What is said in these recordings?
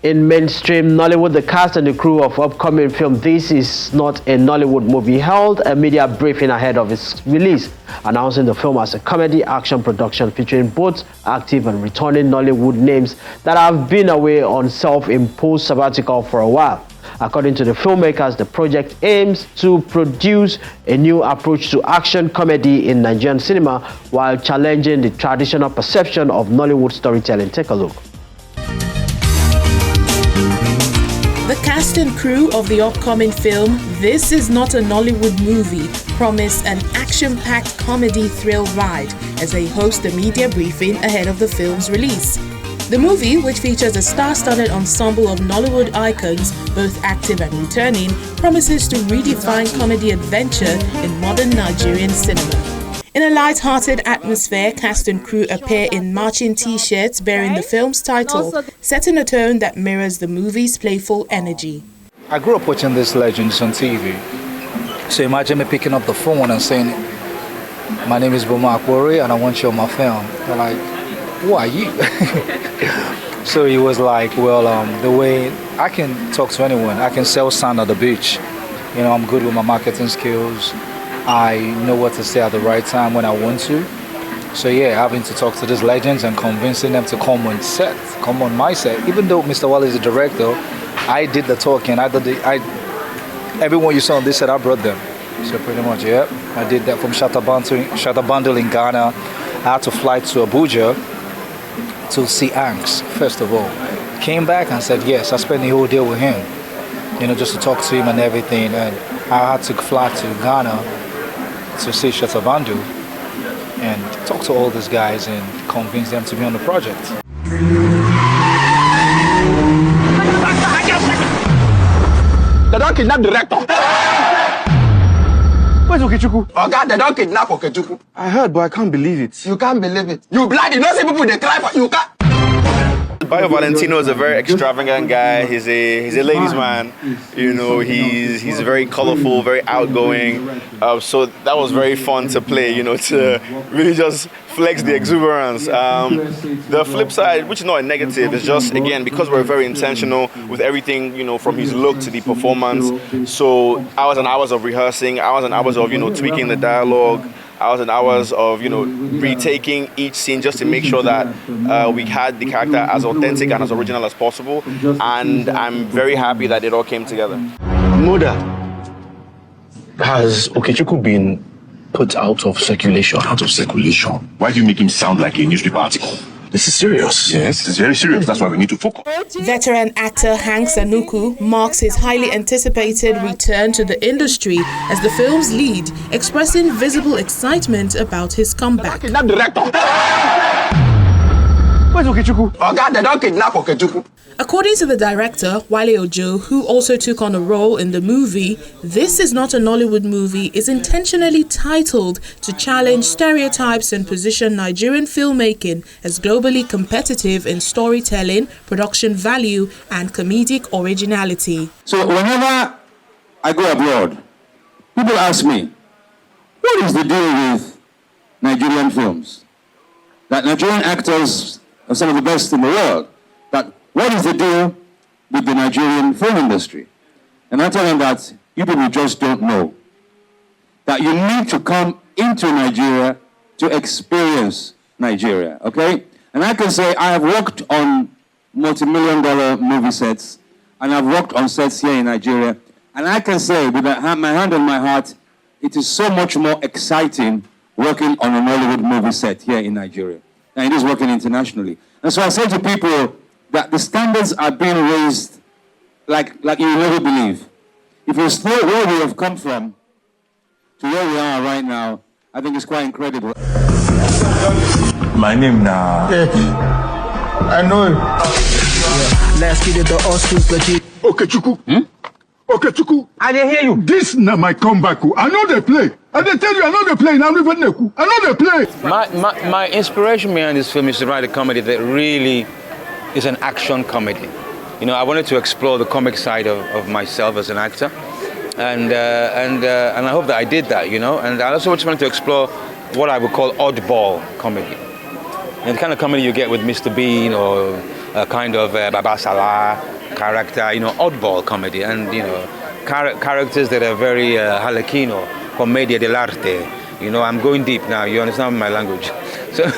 In mainstream Nollywood, the cast and the crew of upcoming film This Is Not a Nollywood Movie held a media briefing ahead of its release, announcing the film as a comedy action production featuring both active and returning Nollywood names that have been away on self-imposed sabbatical for a while. According to the filmmakers, the project aims to produce a new approach to action comedy in Nigerian cinema while challenging the traditional perception of Nollywood storytelling. Take a look. The cast and crew of the upcoming film This Is Not a Nollywood Movie promise an action-packed comedy thrill ride as they host a media briefing ahead of the film's release. The movie, which features a star-studded ensemble of Nollywood icons, both active and returning, promises to redefine comedy adventure in modern Nigerian cinema. In a light-hearted atmosphere, cast and crew appear in matching t-shirts bearing the film's title, setting a tone that mirrors the movie's playful energy. I grew up watching these legends on TV. So imagine me picking up the phone and saying, "My name is Boma Akwori and I want you on my film." They're like, "Who are you?" So he was like, well, the way I can talk to anyone, I can sell sand at the beach. You know, I'm good with my marketing skills. I know what to say at the right time when I want to. So yeah, having to talk to these legends and convincing them to come on set, come on my set. Even though Mr. Wale is the director, I did the talking. Everyone you saw on this set, I brought them. So pretty much, yeah. I did that from Shatabandle in Ghana. I had to fly to Abuja to see Anks, first of all. Came back and said, yes, I spent the whole day with him. You know, just to talk to him and everything. And I had to fly to Ghana to see Shatabandle and talk to all these guys and convince them to be on the project. They don't kidnap the director. Where's Okechukwu? Oh God, they don't kidnap Okechukwu. I heard, but I can't believe it. You can't believe it. You blind, you don't see people, they cry for you. Can't. Bayo Valentino is a very extravagant guy. He's a ladies' man. You know, he's very colorful, very outgoing. So that was very fun to play. You know, to really just flex the exuberance. The flip side, which is not a negative, is just again because we're very intentional with everything. You know, from his look to the performance. So hours and hours of rehearsing, hours and hours of tweaking the dialogue. Hours and hours of retaking each scene just to make sure that we had the character as authentic and as original as possible, and I'm very happy that it all came together. Moda, has Okechukwu been put out of circulation? Out of circulation? Why do you make him sound like a newspaper article? This is serious. Yes, it's very serious. That's why we need to focus. Veteran actor Anuku marks his highly anticipated return to the industry as the film's lead, expressing visible excitement about his comeback. Kidnap the director. Where's Okechukwu? Oh God, they don't kidnap Okechukwu. According to the director, Wale Ojo, who also took on a role in the movie, This Is Not a Nollywood Movie is intentionally titled to challenge stereotypes and position Nigerian filmmaking as globally competitive in storytelling, production value, and comedic originality. So whenever I go abroad, people ask me, what is the deal with Nigerian films? That Nigerian actors are some of the best in the world. What is the deal with the Nigerian film industry? And I tell them that you people just don't know. That you need to come into Nigeria to experience Nigeria, okay? And I can say I have worked on multi-million-dollar movie sets, and I've worked on sets here in Nigeria, and I can say with my hand on my heart, it is so much more exciting working on a Nollywood movie set here in Nigeria than it is working internationally. And so I say to people, that the standards are being raised like you never believe. If you know where we have come from to where we are right now, I think it's quite incredible. My name now. I know him. Let's get it the Oscars legit. Okechukwu. Okechukwu. I didn't hear you. This na my comeback. I know they play. And they tell you I know they play. I know they play. My inspiration behind this film is to write a comedy that really is an action comedy. You know, I wanted to explore the comic side of myself as an actor, and I hope that I did that. You know, and I also just wanted to explore what I would call oddball comedy. And the kind of comedy you get with Mr. Bean or a kind of Baba Salah character, oddball comedy, and characters that are very Halakino, commedia dell'arte. I'm going deep now. You understand my language, so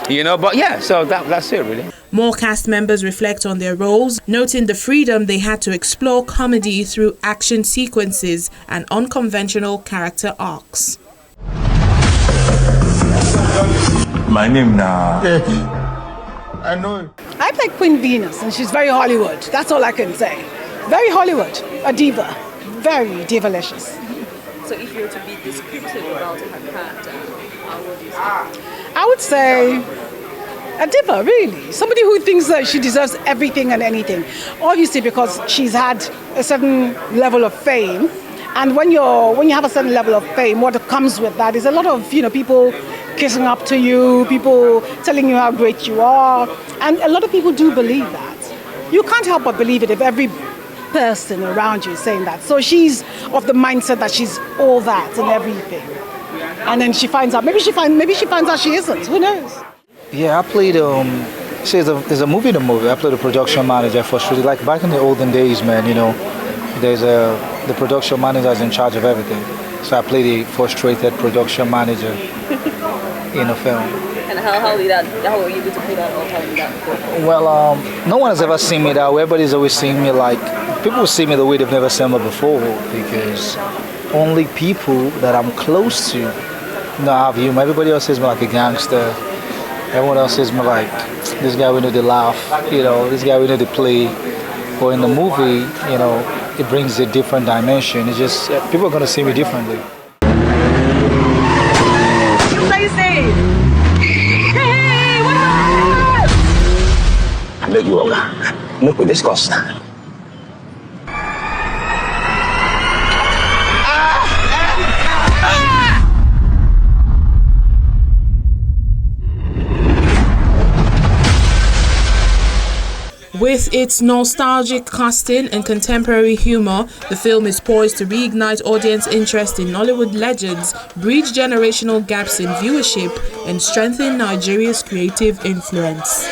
But yeah, so that's it really. More cast members reflect on their roles, noting the freedom they had to explore comedy through action sequences and unconventional character arcs. My name now. I know. I play Queen Venus, and she's very Hollywood. That's all I can say. Very Hollywood, a diva, very divalicious. So if you were to be descriptive about her character, how would you say? I would say a diva, really. Somebody who thinks that she deserves everything and anything. Obviously, because she's had a certain level of fame. And when you have a certain level of fame, what comes with that is a lot of people kissing up to you, people telling you how great you are, and a lot of people do believe that. You can't help but believe it if every person around you is saying that. So she's of the mindset that she's all that and everything, and then she finds out. Maybe she finds out she isn't. Who knows? Yeah, I played. There's a movie. The movie. I played a production manager for Shruti. Like back in the olden days, man. There's the production manager is in charge of everything. So I played a frustrated production manager in a film. And how were you able to play that, or how did that go? Well, no one has ever seen me that way. Everybody's always seen me like, people see me the way they've never seen me before, because only people that I'm close to have humor. Everybody else sees me like a gangster. Everyone else sees me like, this guy we know to laugh, this guy we know to play. But in the movie, it brings a different dimension. It's just, people are going to see me differently. What are you saying? Hey, what about? I beg you, Oga. Look, we discuss. With its nostalgic casting and contemporary humor, the film is poised to reignite audience interest in Nollywood legends, bridge generational gaps in viewership, and strengthen Nigeria's creative influence.